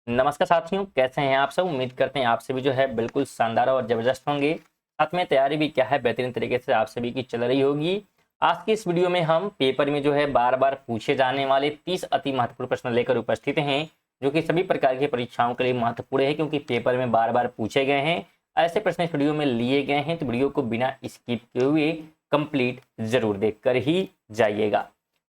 नमस्कार साथियों, कैसे हैं आप सब। उम्मीद करते हैं आप सभी जो है बिल्कुल शानदार और जबरदस्त होंगे। साथ में तैयारी भी क्या है बेहतरीन तरीके से आप सभी की चल रही होगी। आज की इस वीडियो में हम पेपर में जो है बार बार पूछे जाने वाले 30 अति महत्वपूर्ण प्रश्न लेकर उपस्थित हैं, जो कि सभी प्रकार की परीक्षाओं के लिए महत्वपूर्ण है, क्योंकि पेपर में बार बार पूछे गए हैं। ऐसे प्रश्न इस वीडियो में लिए गए हैं, तो वीडियो को बिना स्किप किए हुए कंप्लीट जरूर देखकर ही जाइएगा।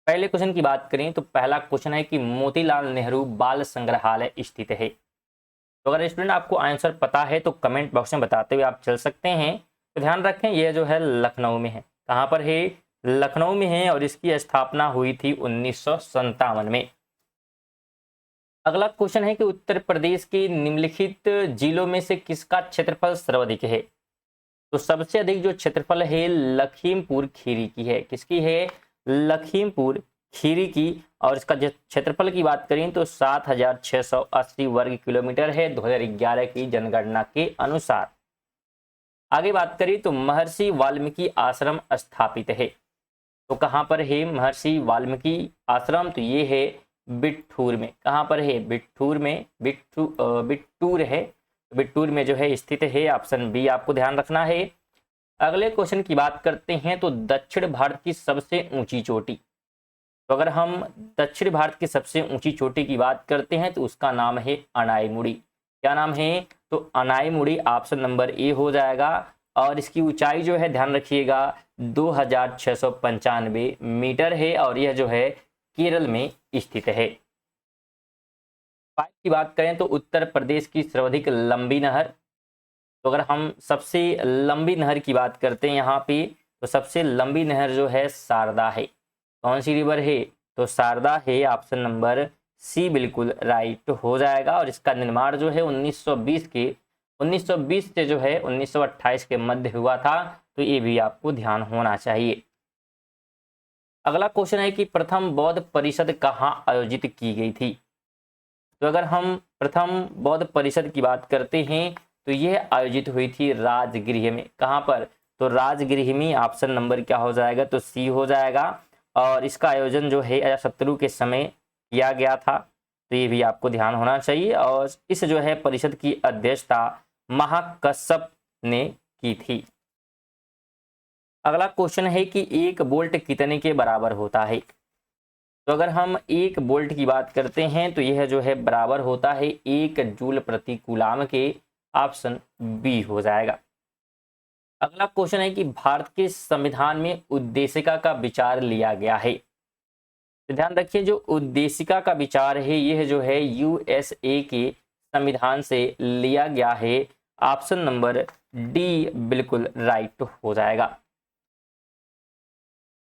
पहले क्वेश्चन की बात करें तो पहला क्वेश्चन है कि मोतीलाल नेहरू बाल संग्रहालय स्थित है। तो अगर स्टूडेंट आपको आंसर पता है तो कमेंट बॉक्स में बताते हुए आप चल सकते हैं। तो ध्यान रखें, यह जो है लखनऊ में है। कहां पर है? लखनऊ में है, और इसकी स्थापना हुई थी 1957 में। अगला क्वेश्चन है कि उत्तर प्रदेश के निम्नलिखित जिलों में से किसका क्षेत्रफल सर्वाधिक है? तो सबसे अधिक जो क्षेत्रफल है लखीमपुर खीरी की है। किसकी है? लखीमपुर खीरी की। और इसका जो क्षेत्रफल की बात करें तो 7680 वर्ग किलोमीटर है 2011 की जनगणना के अनुसार। आगे बात करें तो महर्षि वाल्मीकि आश्रम स्थापित है। तो कहां पर है महर्षि वाल्मीकि आश्रम? तो ये है बिट्ठूर में। कहां पर है? बिट्ठूर में। बिट्टूर है, बिट्टूर में जो है स्थित है। ऑप्शन बी आपको ध्यान रखना है। अगले क्वेश्चन की बात करते हैं तो दक्षिण भारत की सबसे ऊंची चोटी। तो अगर हम दक्षिण भारत की सबसे ऊंची चोटी की बात करते हैं तो उसका नाम है अनाईमुड़ी। क्या नाम है? तो अनाईमुड़ी ऑप्शन नंबर ए हो जाएगा। और इसकी ऊंचाई जो है ध्यान रखिएगा 2695 मीटर है, और यह जो है केरल में स्थित है। फाइव की बात करें तो उत्तर प्रदेश की सर्वाधिक लंबी नहर। तो अगर हम सबसे लंबी नहर की बात करते हैं यहाँ पे, तो सबसे लंबी नहर जो है शारदा है। कौन सी रिवर है? तो शारदा है। ऑप्शन नंबर सी बिल्कुल राइट हो जाएगा। और इसका निर्माण जो है 1920 से जो है 1928 के मध्य हुआ था। तो ये भी आपको ध्यान होना चाहिए। अगला क्वेश्चन है कि प्रथम बौद्ध परिषद कहाँ आयोजित की गई थी? तो अगर हम प्रथम बौद्ध परिषद की बात करते हैं तो यह आयोजित हुई थी राजगृह में। कहां पर? तो राजगृह में। ऑप्शन नंबर क्या हो जाएगा? तो सी हो जाएगा। और इसका आयोजन जो है अजातशत्रु के समय किया गया था। तो ये भी आपको ध्यान होना चाहिए। और इस जो है परिषद की अध्यक्षता महाकश्यप ने की थी। अगला क्वेश्चन है कि एक वोल्ट कितने के बराबर होता है? तो अगर हम एक वोल्ट की बात करते हैं तो यह जो है बराबर होता है 1 जूल प्रति कूलाम के। ऑप्शन बी हो जाएगा। अगला क्वेश्चन है कि भारत के संविधान में उद्देशिका का विचार लिया गया है। तो ध्यान रखिए, जो उद्देशिका का विचार है यह जो है यूएसए के संविधान से लिया गया है। ऑप्शन नंबर डी बिल्कुल राइट हो जाएगा।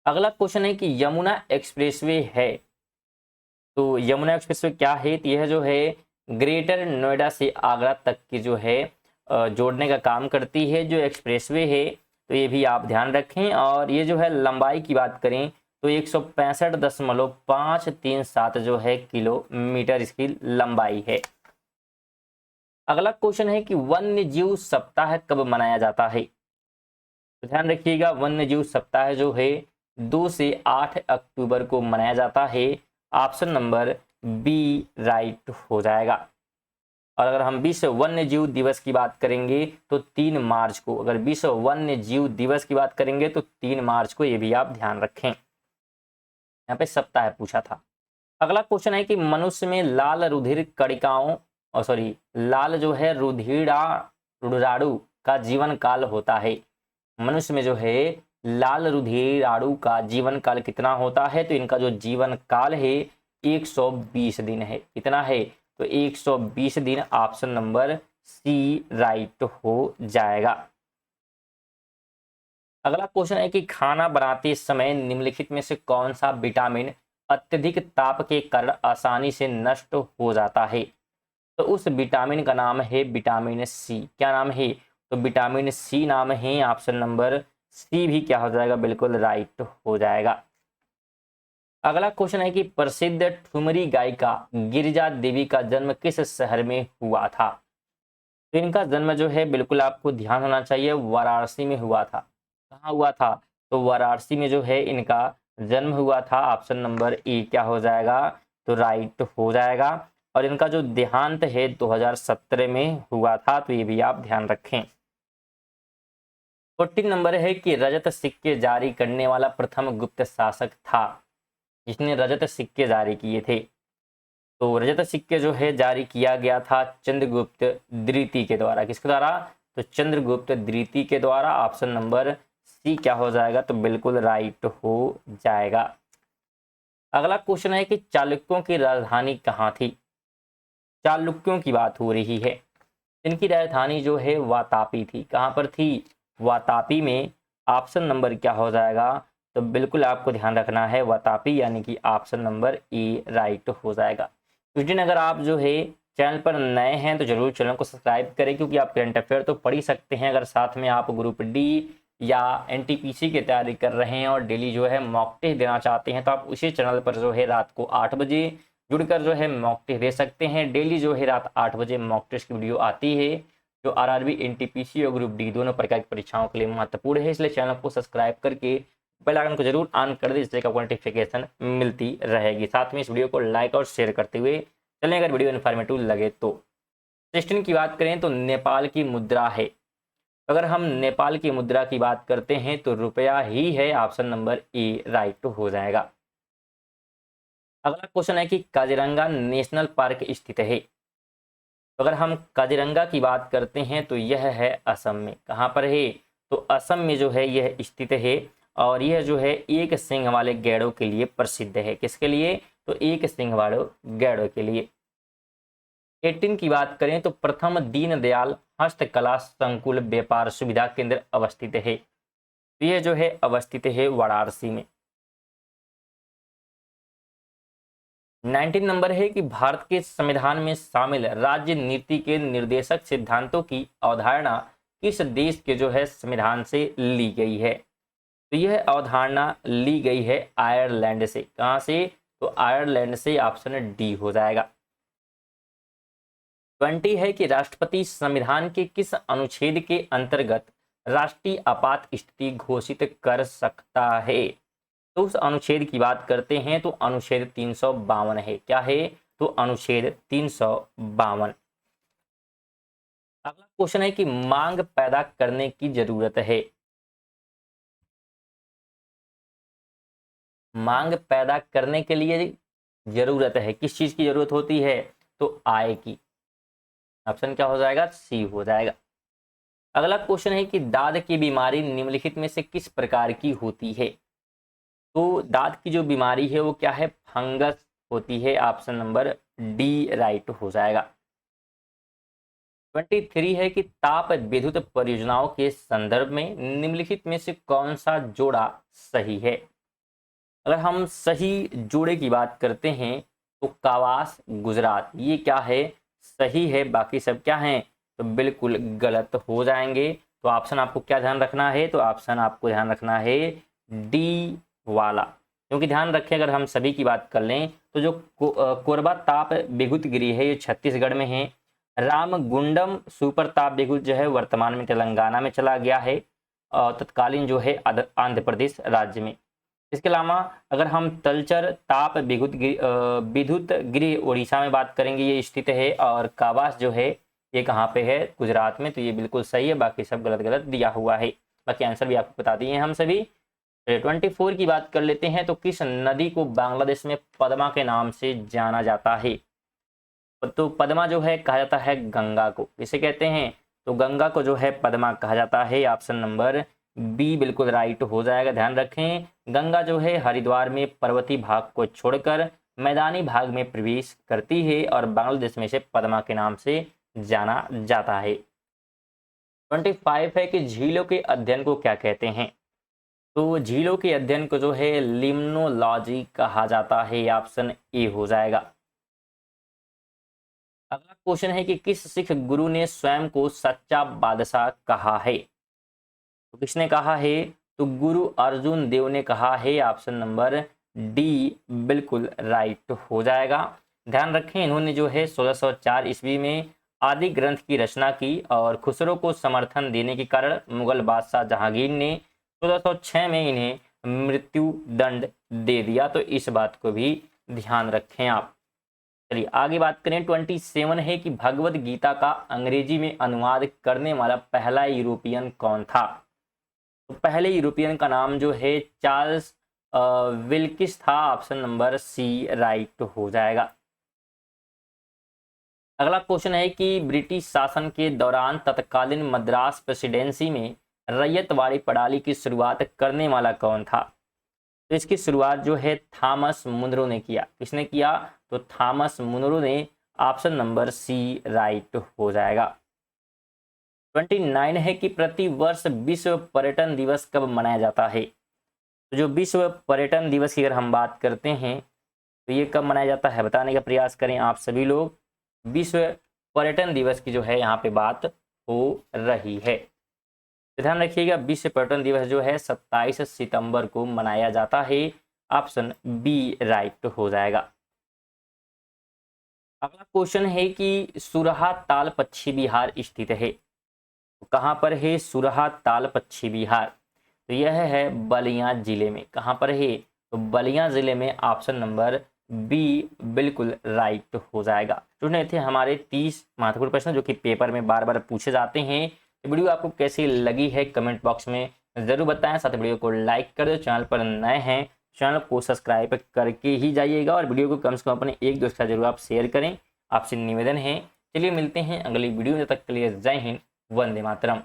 अगला क्वेश्चन है कि यमुना एक्सप्रेसवे है। तो यमुना एक्सप्रेसवे क्या है? तो यह जो है ग्रेटर नोएडा से आगरा तक की जो है जोड़ने का काम करती है, जो एक्सप्रेसवे है। तो ये भी आप ध्यान रखें। और ये जो है लंबाई की बात करें तो 165.537 जो है किलोमीटर इसकी लंबाई है। अगला क्वेश्चन है कि वन्य जीव सप्ताह कब मनाया जाता है? तो ध्यान रखिएगा, वन्य जीव सप्ताह जो है 2 से 8 अक्टूबर को मनाया जाता है। ऑप्शन नंबर बी राइट हो जाएगा। और अगर हम विश्व वन्य जीव दिवस की बात करेंगे तो 3 मार्च को। अगर विश्व वन्य जीव दिवस की बात करेंगे तो 3 मार्च को, ये भी आप ध्यान रखें। यहाँ पे सप्ताह पूछा था। अगला क्वेश्चन है कि मनुष्य में लाल रुधिर कणिकाओं और सॉरी लाल जो है रुधिराणु का जीवन काल होता है। मनुष्य में जो है लाल रुधिराणु का जीवन काल कितना होता है? तो इनका जो जीवन काल है 120 दिन है। कितना है? तो 120 दिन। ऑप्शन नंबर सी राइट हो जाएगा। अगला क्वेश्चन है कि खाना बनाते समय निम्नलिखित में से कौन सा विटामिन अत्यधिक ताप के कारण आसानी से नष्ट हो जाता है? तो उस विटामिन का नाम है विटामिन सी। क्या नाम है? तो विटामिन सी नाम है। ऑप्शन नंबर सी भी क्या हो जाएगा? बिल्कुल राइट हो जाएगा। अगला क्वेश्चन है कि प्रसिद्ध ठुमरी गायिका गिरिजा देवी का जन्म किस शहर में हुआ था? तो इनका जन्म जो है बिल्कुल आपको ध्यान होना चाहिए, वाराणसी में हुआ था। कहाँ हुआ था? तो वाराणसी में जो है इनका जन्म हुआ था। ऑप्शन नंबर ए क्या हो जाएगा? तो राइट हो जाएगा। और इनका जो देहांत है 2017 में हुआ था, तो ये भी आप ध्यान रखें। 14 नंबर है कि रजत सिक्के जारी करने वाला प्रथम गुप्त शासक था, जिसने रजत सिक्के जारी किए थे। तो रजत सिक्के जो है जारी किया गया था चंद्रगुप्त द्वितीय के द्वारा। किसके द्वारा? तो चंद्रगुप्त द्वितीय के द्वारा। ऑप्शन नंबर सी क्या हो जाएगा? तो बिल्कुल राइट हो जाएगा। अगला क्वेश्चन है कि चालुक्यों की राजधानी कहाँ थी? चालुक्यों की बात हो रही है। इनकी राजधानी जो है वातापी थी। कहाँ पर थी? वातापी में। ऑप्शन नंबर क्या हो जाएगा? तो बिल्कुल आपको ध्यान रखना है वातापी, यानी कि ऑप्शन नंबर ए राइट हो जाएगा। स्टूडेंट, अगर आप जो है चैनल पर नए हैं तो जरूर चैनल को सब्सक्राइब करें, क्योंकि आप करंट अफेयर तो पढ़ ही सकते हैं। अगर साथ में आप ग्रुप डी या एनटीपीसी की तैयारी कर रहे हैं और डेली जो है मॉक टेस्ट देना चाहते हैं, तो आप उसी चैनल पर जो है रात को 8 बजे जुड़कर जो है मॉक टेस्ट दे सकते हैं। डेली जो है रात 8 बजे मॉक टेस्ट की वीडियो आती है, जो आरआरबी, एनटीपीसी और ग्रुप डी दोनों प्रकार की परीक्षाओं के लिए महत्वपूर्ण है। इसलिए चैनल को सब्सक्राइब करके बेल आइकन को जरूर ऑन कर दें, जिससे आपको नोटिफिकेशन मिलती रहेगी। साथ में इस वीडियो को लाइक और शेयर करते हुए चलें, अगर वीडियो इन्फॉर्मेटिव लगे तो। 16 की बात करें तो नेपाल की मुद्रा है। अगर हम नेपाल की मुद्रा की बात करते हैं तो रुपया ही है। ऑप्शन नंबर ए राइट हो जाएगा। अगला क्वेश्चन है कि काजीरंगा नेशनल पार्क स्थित है। अगर हम काजीरंगा की बात करते हैं तो यह है असम में। कहाँ पर है? तो असम में जो है यह स्थित है, और यह जो है एक सिंह वाले गैंडों के लिए प्रसिद्ध है। किसके लिए? तो एक सिंह वाले गैंडों के लिए। 18 की बात करें तो प्रथम दीनदयाल हस्तकला संकुल व्यापार सुविधा केंद्र अवस्थित है। यह जो है अवस्थित है वाराणसी में। 19 नंबर है कि भारत के संविधान में शामिल राज्य नीति के निर्देशक सिद्धांतों की अवधारणा किस देश के जो है संविधान से ली गई है? तो यह अवधारणा ली गई है आयरलैंड से। कहां से? तो आयरलैंड से। ऑप्शन डी हो जाएगा। 20 है कि राष्ट्रपति संविधान के किस अनुच्छेद के अंतर्गत राष्ट्रीय आपात स्थिति घोषित कर सकता है? तो उस अनुच्छेद की बात करते हैं तो अनुच्छेद 352 है। क्या है? तो अनुच्छेद 352। अगला क्वेश्चन है कि मांग पैदा करने की जरूरत है। मांग पैदा करने के लिए जरूरत है, किस चीज की जरूरत होती है? तो आय की। ऑप्शन क्या हो जाएगा? सी हो जाएगा। अगला क्वेश्चन है कि दाद की बीमारी निम्नलिखित में से किस प्रकार की होती है? तो दांत की जो बीमारी है वो क्या है? फंगस होती है। ऑप्शन नंबर डी राइट हो जाएगा। 23 है कि ताप विद्युत परियोजनाओं के संदर्भ में निम्नलिखित में से कौन सा जोड़ा सही है? अगर हम सही जोड़े की बात करते हैं तो कावास गुजरात, ये क्या है? सही है। बाकी सब क्या है? तो बिल्कुल गलत हो जाएंगे। तो ऑप्शन आपको क्या ध्यान रखना है? तो ऑप्शन आपको ध्यान रखना है डी वाला। क्योंकि ध्यान रखें, अगर हम सभी की बात कर लें तो जो कोरबा ताप विद्युत गिरी है ये छत्तीसगढ़ में है। रामगुंडम सुपर ताप विद्युत जो है वर्तमान में तेलंगाना में चला गया है, और तत्कालीन जो है आंध्र प्रदेश राज्य में। इसके अलावा अगर हम तलचर ताप विद्युत गृह उड़ीसा में बात करेंगे, ये स्थित है। और कावास जो है ये कहाँ पे है? गुजरात में। तो ये बिल्कुल सही है, बाकी सब गलत गलत दिया हुआ है। बाकी आंसर भी आपको बता दिए हैं हम सभी। 24 की बात कर लेते हैं तो किस नदी को बांग्लादेश में पद्मा के नाम से जाना जाता है? तो पद्मा जो है कहा जाता है गंगा को। इसे कहते हैं तो गंगा को जो है पद्मा कहा जाता है। ऑप्शन नंबर बी बिल्कुल राइट हो जाएगा। ध्यान रखें, गंगा जो है हरिद्वार में पर्वतीय भाग को छोड़कर मैदानी भाग में प्रवेश करती है, और बांग्लादेश में से पद्मा के नाम से जाना जाता है। 25 है कि झीलों के अध्ययन को क्या कहते हैं? तो झीलों के अध्ययन को जो है लिम्नोलॉजी कहा जाता है। ऑप्शन ए हो जाएगा। अगला क्वेश्चन है कि किस सिख गुरु ने स्वयं को सच्चा बादशाह कहा है? तो किसने कहा है? तो गुरु अर्जुन देव ने कहा है। ऑप्शन नंबर डी बिल्कुल राइट हो जाएगा। ध्यान रखें, इन्होंने जो है 1604 ईस्वी में आदि ग्रंथ की रचना की, और खुसरो को समर्थन देने के कारण मुगल बादशाह जहांगीर ने 1606 में इन्हें मृत्यु दंड दे दिया। तो इस बात को भी ध्यान रखें आप। चलिए आगे बात करें। 27 है कि भगवत गीता का अंग्रेजी में अनुवाद करने वाला पहला यूरोपियन कौन था? तो पहले यूरोपियन का नाम जो है चार्ल्स विल्किस था। ऑप्शन नंबर सी राइट हो जाएगा। अगला क्वेश्चन है कि ब्रिटिश शासन के दौरान तत्कालीन मद्रास प्रेसिडेंसी में रैयतवाड़ी प्रणाली की शुरुआत करने वाला कौन था? तो इसकी शुरुआत जो है थॉमस मुनरो ने किया। किसने किया? तो थॉमस मुनरो ने। ऑप्शन नंबर सी राइट हो जाएगा। 29 है कि प्रति वर्ष विश्व पर्यटन दिवस कब मनाया जाता है? तो जो विश्व पर्यटन दिवस की अगर हम बात करते हैं तो ये कब मनाया जाता है बताने का प्रयास करें आप सभी लोग। विश्व पर्यटन दिवस की जो है यहाँ पे बात हो रही है। तो ध्यान रखिएगा विश्व पर्यटन दिवस जो है 27 सितंबर को मनाया जाता है। ऑप्शन बी राइट हो जाएगा। अगला क्वेश्चन है कि सुरहा ताल पश्चिम बिहार स्थित है। तो कहाँ पर है सुरहा ताल पश्चिम बिहार? तो यह है बलिया जिले में। कहाँ पर है? तो बलिया जिले में। ऑप्शन नंबर बी बिल्कुल राइट हो जाएगा। स्टूडेंट थे हमारे 30 महत्वपूर्ण प्रश्न जो कि पेपर में बार बार पूछे जाते हैं। तो वीडियो आपको कैसी लगी है कमेंट बॉक्स में जरूर बताएं। साथ ही वीडियो को लाइक कर दो। चैनल पर नए हैं चैनल को सब्सक्राइब करके ही जाइएगा और वीडियो को कम से कम अपने एक दोस्त के साथ जरूर आप शेयर करें। आपसे निवेदन है। चलिए मिलते हैं अगली वीडियो में। तब तक के लिए जय हिंद, वंदे मातरम।